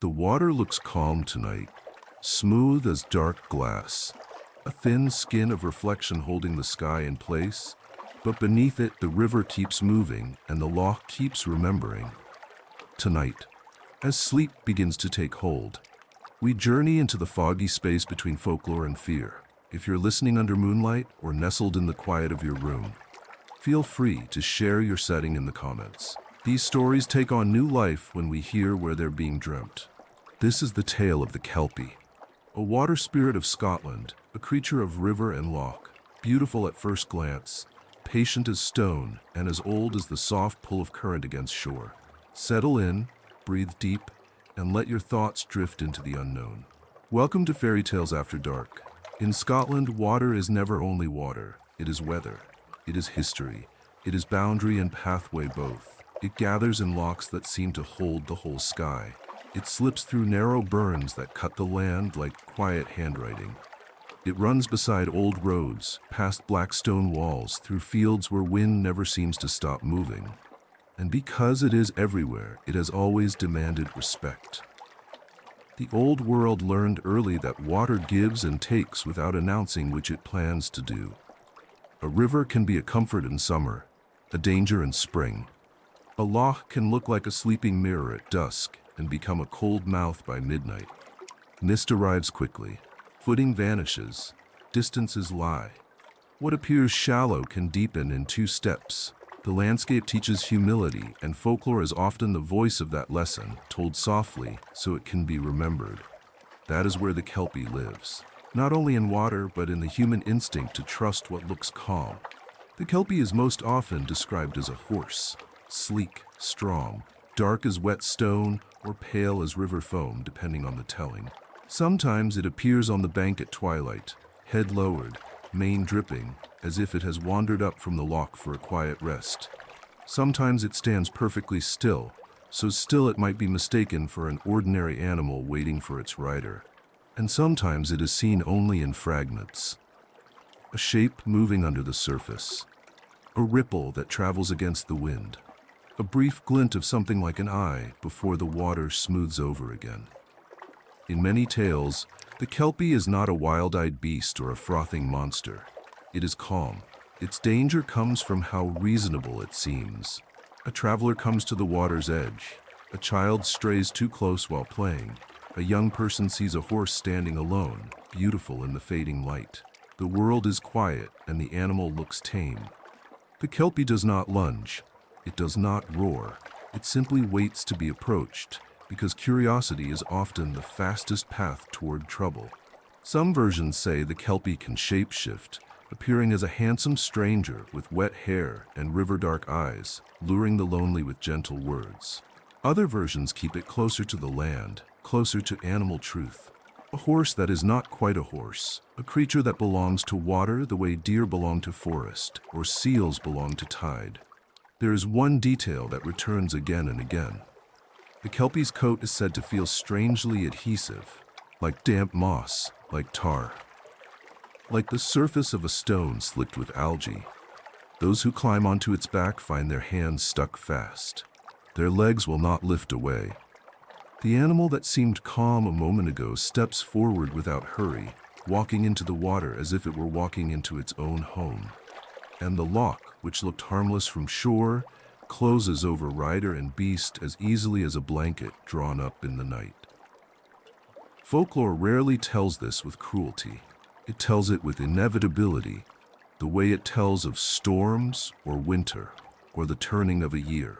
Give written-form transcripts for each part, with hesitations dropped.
The water looks calm tonight, smooth as dark glass, a thin skin of reflection holding the sky in place, but beneath it the river keeps moving and the loch keeps remembering. Tonight, as sleep begins to take hold, we journey into the foggy space between folklore and fear. If you're listening under moonlight or nestled in the quiet of your room, feel free to share your setting in the comments. These stories take on new life when we hear where they're being dreamt. This is the tale of the Kelpie, a water spirit of Scotland, a creature of river and loch, beautiful at first glance, patient as stone, and as old as the soft pull of current against shore. Settle in, breathe deep, and let your thoughts drift into the unknown. Welcome to Fairytales After Dark. In Scotland, water is never only water. It is weather. It is history. It is boundary and pathway both. It gathers in lochs that seem to hold the whole sky. It slips through narrow burns that cut the land like quiet handwriting. It runs beside old roads, past black stone walls, through fields where wind never seems to stop moving. And because it is everywhere, it has always demanded respect. The old world learned early that water gives and takes without announcing which it plans to do. A river can be a comfort in summer, a danger in spring. A loch can look like a sleeping mirror at dusk and become a cold mouth by midnight. Mist arrives quickly, footing vanishes, distances lie. What appears shallow can deepen in 2 steps. The landscape teaches humility, and folklore is often the voice of that lesson, told softly so it can be remembered. That is where the Kelpie lives, not only in water but in the human instinct to trust what looks calm. The Kelpie is most often described as a horse, sleek, strong, dark as wet stone, or pale as river foam, depending on the telling. Sometimes it appears on the bank at twilight, head lowered, mane dripping, as if it has wandered up from the loch for a quiet rest. Sometimes it stands perfectly still, so still it might be mistaken for an ordinary animal waiting for its rider. And sometimes it is seen only in fragments. A shape moving under the surface. A ripple that travels against the wind. A brief glint of something like an eye before the water smooths over again. In many tales, the Kelpie is not a wild-eyed beast or a frothing monster. It is calm. Its danger comes from how reasonable it seems. A traveler comes to the water's edge. A child strays too close while playing. A young person sees a horse standing alone, beautiful in the fading light. The world is quiet and the animal looks tame. The Kelpie does not lunge. It does not roar. It simply waits to be approached, because curiosity is often the fastest path toward trouble. Some versions say the Kelpie can shapeshift, appearing as a handsome stranger with wet hair and river-dark eyes, luring the lonely with gentle words. Other versions keep it closer to the land, closer to animal truth. A horse that is not quite a horse, a creature that belongs to water the way deer belong to forest, or seals belong to tide. There is one detail that returns again and again. The Kelpie's coat is said to feel strangely adhesive, like damp moss, like tar. Like the surface of a stone slicked with algae. Those who climb onto its back find their hands stuck fast. Their legs will not lift away. The animal that seemed calm a moment ago steps forward without hurry, walking into the water as if it were walking into its own home. And the loch, which looked harmless from shore, closes over rider and beast as easily as a blanket drawn up in the night. Folklore rarely tells this with cruelty. It tells it with inevitability, the way it tells of storms or winter or the turning of a year.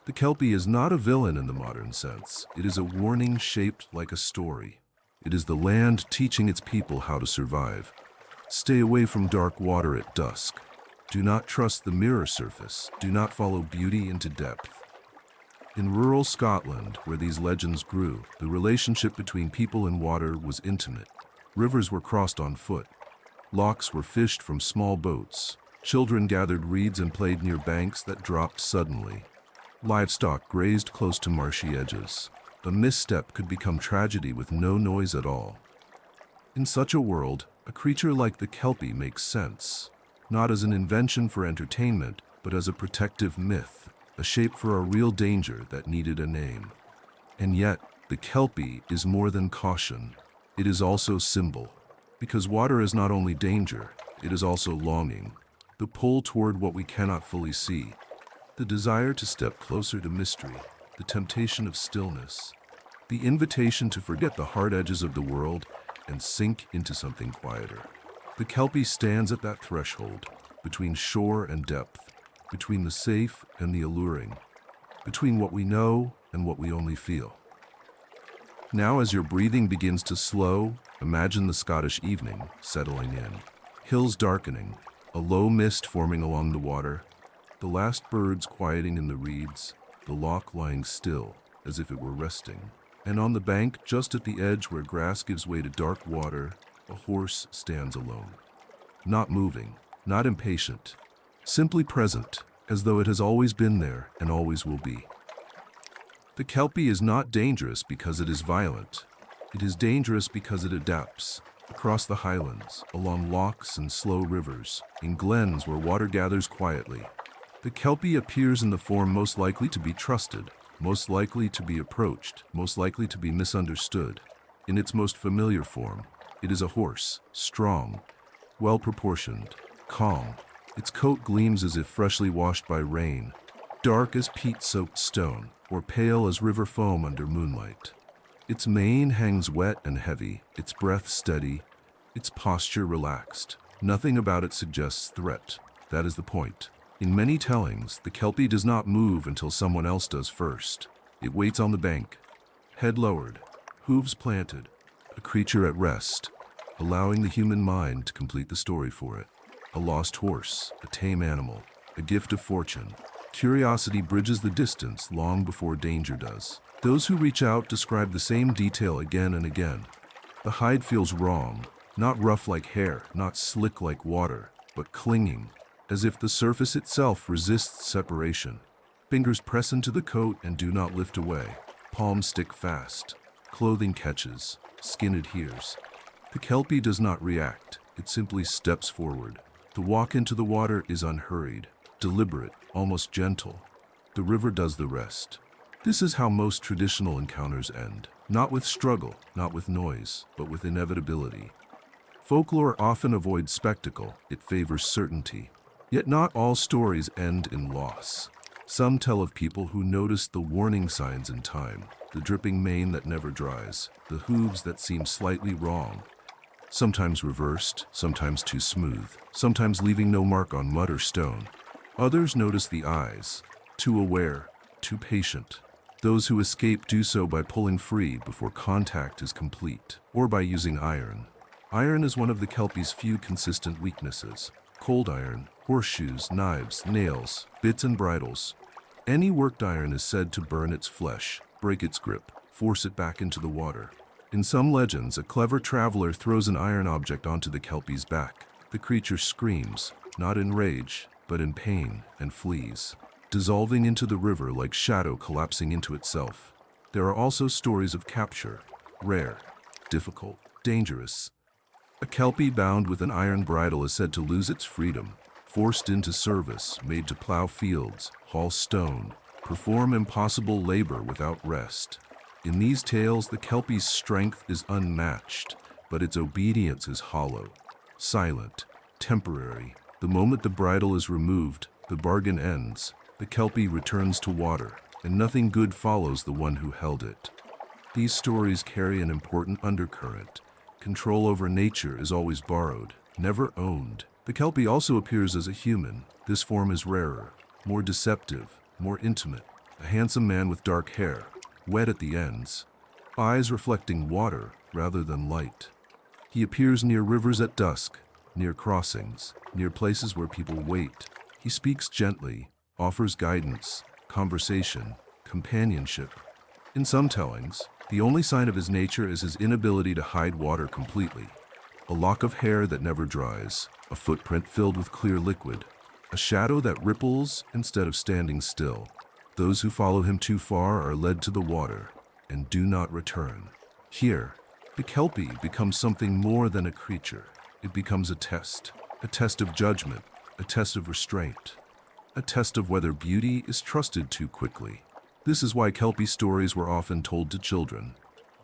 The Kelpie is not a villain in the modern sense. It is a warning shaped like a story. It is the land teaching its people how to survive. Stay away from dark water at dusk. Do not trust the mirror surface. Do not follow beauty into depth. In rural Scotland, where these legends grew, the relationship between people and water was intimate. Rivers were crossed on foot. Lochs were fished from small boats. Children gathered reeds and played near banks that dropped suddenly. Livestock grazed close to marshy edges. A misstep could become tragedy with no noise at all. In such a world, a creature like the Kelpie makes sense. Not as an invention for entertainment, but as a protective myth, a shape for a real danger that needed a name. And yet, The Kelpie is more than caution. It is also symbol. Because water is not only danger, it is also longing. The pull toward what we cannot fully see. The desire to step closer to mystery. The temptation of stillness. The invitation to forget the hard edges of the world and sink into something quieter. The Kelpie stands at that threshold, between shore and depth, between the safe and the alluring, between what we know and what we only feel. Now, as your breathing begins to slow, imagine the Scottish evening settling in. Hills darkening, a low mist forming along the water, the last birds quieting in the reeds, the loch lying still, as if it were resting. And on the bank, just at the edge where grass gives way to dark water, a horse stands alone. Not moving, not impatient, simply present, as though it has always been there and always will be. The Kelpie is not dangerous because it is violent. It is dangerous because it adapts. Across the Highlands, along lochs and slow rivers, in glens where water gathers quietly, the Kelpie appears in the form most likely to be trusted, most likely to be approached, most likely to be misunderstood. In its most familiar form, it is a horse, strong, well-proportioned, calm. Its coat gleams as if freshly washed by rain, dark as peat-soaked stone, or pale as river foam under moonlight. Its mane hangs wet and heavy, its breath steady, its posture relaxed. Nothing about it suggests threat. That is the point. In many tellings, the Kelpie does not move until someone else does first. It waits on the bank, head lowered, hooves planted, a creature at rest, allowing the human mind to complete the story for it. A lost horse, a tame animal, a gift of fortune. Curiosity bridges the distance long before danger does. Those who reach out describe the same detail again and again. The hide feels wrong, not rough like hair, not slick like water, but clinging, as if the surface itself resists separation. Fingers press into the coat and do not lift away. Palms stick fast. Clothing catches. Skin adheres. The Kelpie does not react. It simply steps forward. The walk into the water is unhurried, deliberate, almost gentle. The river does the rest. This is how most traditional encounters end. Not with struggle, not with noise, but with inevitability. Folklore often avoids spectacle. It favors certainty. Yet not all stories end in loss. Some tell of people who noticed the warning signs in time, the dripping mane that never dries, the hooves that seem slightly wrong, sometimes reversed, sometimes too smooth, sometimes leaving no mark on mud or stone. Others notice the eyes, too aware, too patient. Those who escape do so by pulling free before contact is complete, or by using iron. Iron is one of the Kelpie's few consistent weaknesses. Cold iron, horseshoes, knives, nails, bits and bridles. Any worked iron is said to burn its flesh, break its grip, force it back into the water. In some legends, a clever traveler throws an iron object onto the Kelpie's back. The creature screams, not in rage, but in pain, and flees, dissolving into the river like shadow collapsing into itself. There are also stories of capture, rare, difficult, dangerous. A Kelpie bound with an iron bridle is said to lose its freedom, forced into service, made to plow fields, haul stone, perform impossible labor without rest. In these tales, the Kelpie's strength is unmatched, but its obedience is hollow, silent, temporary. The moment the bridle is removed, the bargain ends. The Kelpie returns to water, and nothing good follows the one who held it. These stories carry an important undercurrent. Control over nature is always borrowed, never owned. The Kelpie also appears as a human. This form is rarer, more deceptive, more intimate. A handsome man with dark hair, wet at the ends, eyes reflecting water rather than light. He appears near rivers at dusk, near crossings, near places where people wait. He speaks gently, offers guidance, conversation, companionship. In some tellings, the only sign of his nature is his inability to hide water completely. A lock of hair that never dries, a footprint filled with clear liquid, a shadow that ripples instead of standing still. Those who follow him too far are led to the water and do not return. Here, the Kelpie becomes something more than a creature. It becomes a test of judgment, a test of restraint, a test of whether beauty is trusted too quickly. This is why Kelpie stories were often told to children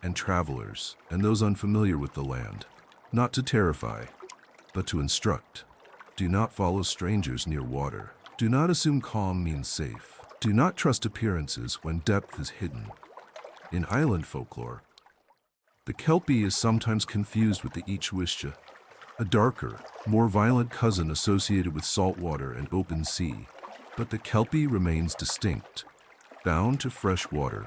and travelers and those unfamiliar with the land, not to terrify, but to instruct. Do not follow strangers near water. Do not assume calm means safe. Do not trust appearances when depth is hidden. In island folklore, the Kelpie is sometimes confused with the Ichwisha, a darker, more violent cousin associated with salt water and open sea. But the Kelpie remains distinct, bound to fresh water,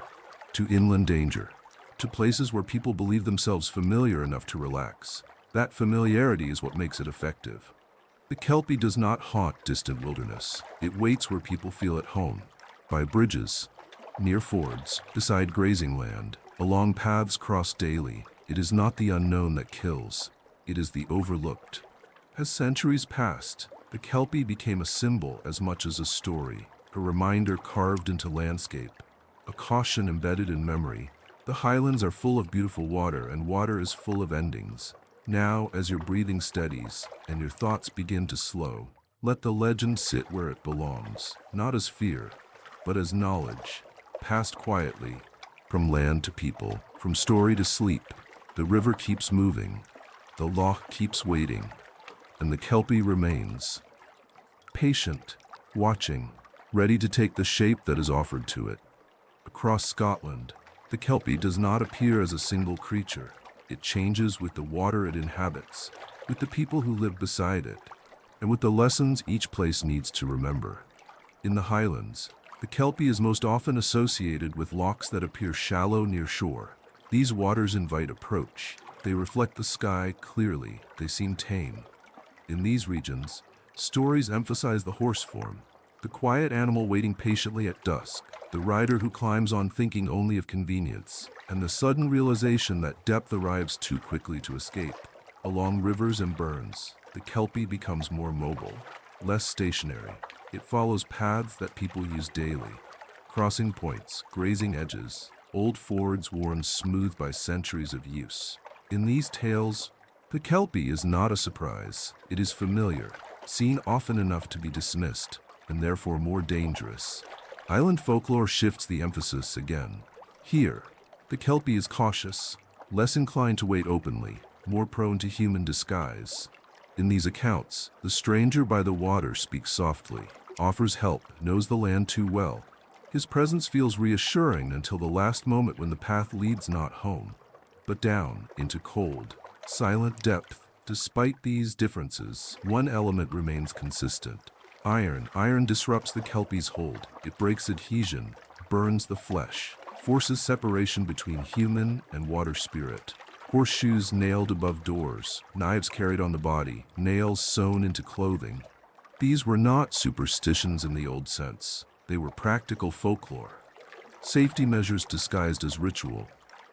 to inland danger, to places where people believe themselves familiar enough to relax. That familiarity is what makes it effective. The Kelpie does not haunt distant wilderness. It waits where people feel at home, by bridges, near fords, beside grazing land, along paths crossed daily. It is not the unknown that kills. It is the overlooked. As centuries passed, the Kelpie became a symbol as much as a story, a reminder carved into landscape, a caution embedded in memory. The Highlands are full of beautiful water, and water is full of endings. Now, as your breathing steadies and your thoughts begin to slow, let the legend sit where it belongs, not as fear, but as knowledge, passed quietly, from land to people, from story to sleep. The river keeps moving, the loch keeps waiting, and the Kelpie remains, patient, watching, ready to take the shape that is offered to it. Across Scotland, the Kelpie does not appear as a single creature. It changes with the water it inhabits, with the people who live beside it, and with the lessons each place needs to remember. In the Highlands, the Kelpie is most often associated with lochs that appear shallow near shore. These waters invite approach. They reflect the sky clearly. They seem tame. In these regions, stories emphasize the horse form, the quiet animal waiting patiently at dusk, the rider who climbs on thinking only of convenience, and the sudden realization that depth arrives too quickly to escape. Along rivers and burns, the Kelpie becomes more mobile, less stationary. It follows paths that people use daily, crossing points, grazing edges, old fords worn smooth by centuries of use. In these tales, the Kelpie is not a surprise. It is familiar, seen often enough to be dismissed, and therefore more dangerous. Island folklore shifts the emphasis again. Here, the Kelpie is cautious, less inclined to wait openly, more prone to human disguise. In these accounts, the stranger by the water speaks softly, offers help, knows the land too well. His presence feels reassuring until the last moment when the path leads not home, but down into cold, silent depth. Despite these differences, one element remains consistent. Iron. Iron disrupts the Kelpie's hold. It breaks adhesion, burns the flesh, forces separation between human and water spirit. Horseshoes nailed above doors, knives carried on the body, nails sewn into clothing. These were not superstitions in the old sense. They were practical folklore. Safety measures disguised as ritual.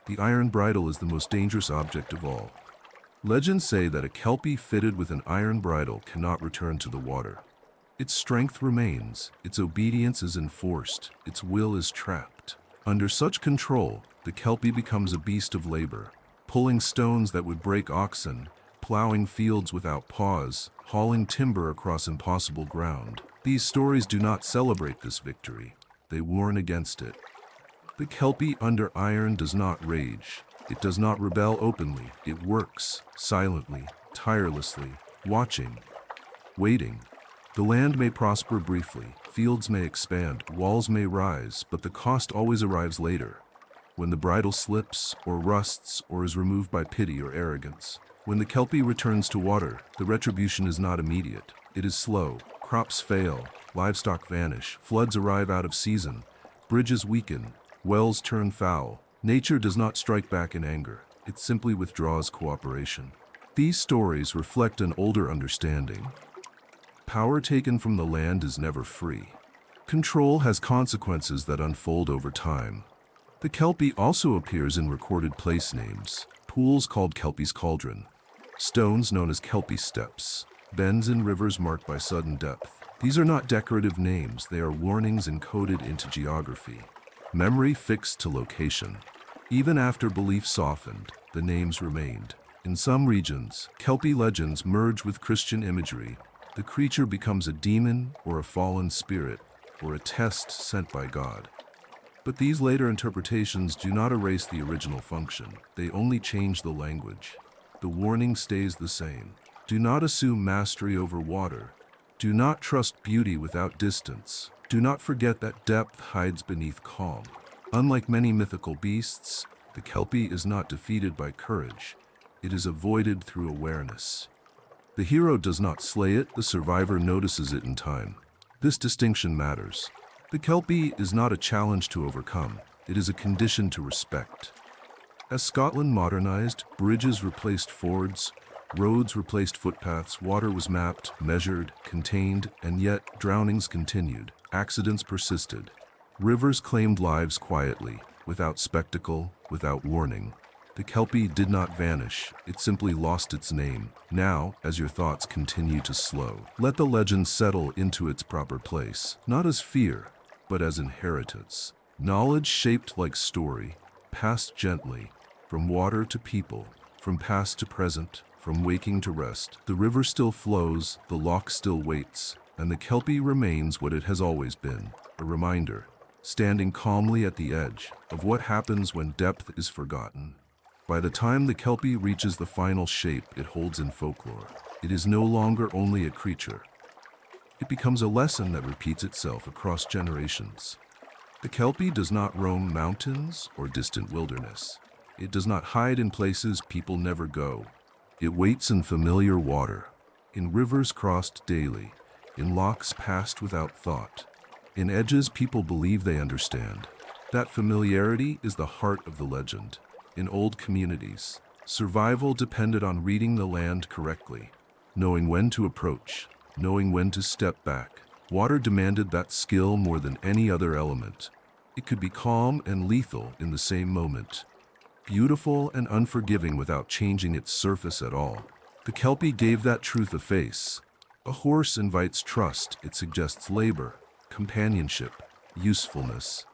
The iron bridle is the most dangerous object of all. Legends say that a Kelpie fitted with an iron bridle cannot return to the water. Its strength remains, its obedience is enforced, its will is trapped. Under such control, the Kelpie becomes a beast of labor, pulling stones that would break oxen, plowing fields without pause, hauling timber across impossible ground. These stories do not celebrate this victory. They warn against it. The Kelpie under iron does not rage. It does not rebel openly. It works, silently, tirelessly, watching, waiting. The land may prosper briefly, fields may expand, walls may rise, but the cost always arrives later, when the bridle slips, or rusts, or is removed by pity or arrogance. When the Kelpie returns to water, the retribution is not immediate. It is slow. Crops fail, livestock vanish, floods arrive out of season, bridges weaken, wells turn foul. Nature does not strike back in anger. It simply withdraws cooperation. These stories reflect an older understanding. Power taken from the land is never free. Control has consequences that unfold over time. The Kelpie also appears in recorded place names, pools called Kelpie's Cauldron, stones known as Kelpie Steps, bends in rivers marked by sudden depth. These are not decorative names, they are warnings encoded into geography. Memory fixed to location. Even after belief softened, the names remained. In some regions, Kelpie legends merge with Christian imagery. The creature becomes a demon or a fallen spirit, or a test sent by God. But these later interpretations do not erase the original function. They only change the language. The warning stays the same. Do not assume mastery over water. Do not trust beauty without distance. Do not forget that depth hides beneath calm. Unlike many mythical beasts, the Kelpie is not defeated by courage. It is avoided through awareness. The hero does not slay it, the survivor notices it in time. This distinction matters. The Kelpie is not a challenge to overcome. It is a condition to respect. As Scotland modernized, bridges replaced fords, roads replaced footpaths, water was mapped, measured, contained, and yet drownings continued. Accidents persisted. Rivers claimed lives quietly, without spectacle, without warning. The Kelpie did not vanish, it simply lost its name. Now, as your thoughts continue to slow, let the legend settle into its proper place, not as fear, but as inheritance. Knowledge shaped like story, passed gently, from water to people, from past to present, from waking to rest. The river still flows, the loch still waits, and the Kelpie remains what it has always been, a reminder, standing calmly at the edge of what happens when depth is forgotten. By the time the Kelpie reaches the final shape it holds in folklore, it is no longer only a creature. It becomes a lesson that repeats itself across generations. The Kelpie does not roam mountains or distant wilderness. It does not hide in places people never go. It waits in familiar water, in rivers crossed daily, in lochs passed without thought, in edges people believe they understand. That familiarity is the heart of the legend. In old communities, survival depended on reading the land correctly, knowing when to approach, knowing when to step back. Water demanded that skill more than any other element. It could be calm and lethal in the same moment, beautiful and unforgiving without changing its surface at all. The Kelpie gave that truth a face. A horse invites trust, it suggests labor, companionship, usefulness.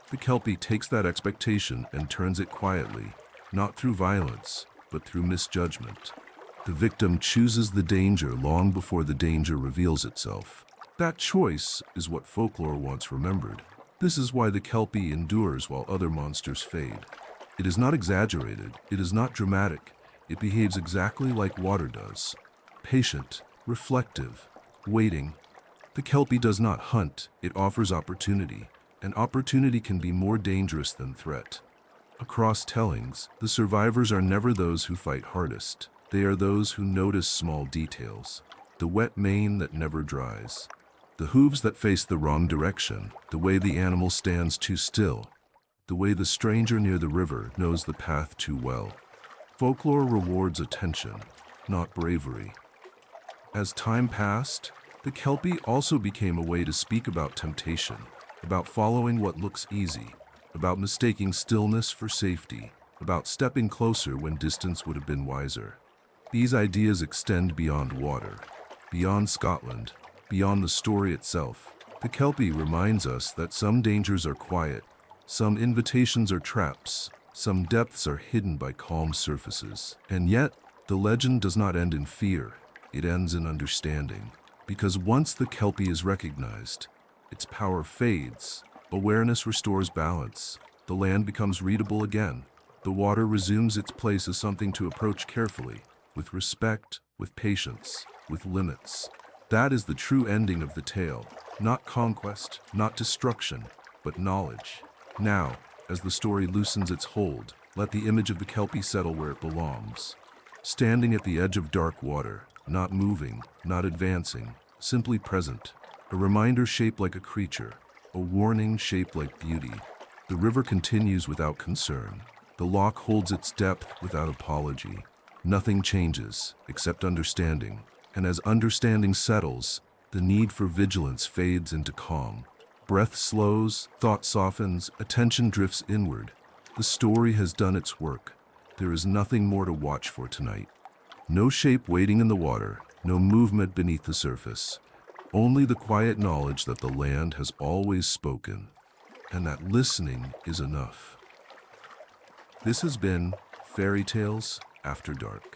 The Kelpie takes that expectation and turns it quietly, not through violence, but through misjudgment. The victim chooses the danger long before the danger reveals itself. That choice is what folklore once remembered. This is why the Kelpie endures while other monsters fade. It is not exaggerated, it is not dramatic, it behaves exactly like water does. Patient, reflective, waiting. The Kelpie does not hunt, it offers opportunity, and opportunity can be more dangerous than threat. Across tellings, the survivors are never those who fight hardest. They are those who notice small details. The wet mane that never dries. The hooves that face the wrong direction. The way the animal stands too still. The way the stranger near the river knows the path too well. Folklore rewards attention, not bravery. As time passed, the Kelpie also became a way to speak about temptation, about following what looks easy, about mistaking stillness for safety, about stepping closer when distance would have been wiser. These ideas extend beyond water, beyond Scotland, beyond the story itself. The Kelpie reminds us that some dangers are quiet, some invitations are traps, some depths are hidden by calm surfaces. And yet, the legend does not end in fear, it ends in understanding. Because once the Kelpie is recognized, its power fades, awareness restores balance, the land becomes readable again, the water resumes its place as something to approach carefully, with respect, with patience, with limits. That is the true ending of the tale, not conquest, not destruction, but knowledge. Now, as the story loosens its hold, let the image of the Kelpie settle where it belongs. Standing at the edge of dark water, not moving, not advancing, simply present. A reminder shaped like a creature, a warning shaped like beauty. The river continues without concern. The loch holds its depth without apology. Nothing changes, except understanding. And as understanding settles, the need for vigilance fades into calm. Breath slows, thought softens, attention drifts inward. The story has done its work. There is nothing more to watch for tonight. No shape waiting in the water, no movement beneath the surface. Only the quiet knowledge that the land has always spoken, and that listening is enough. This has been Fairy Tales After Dark.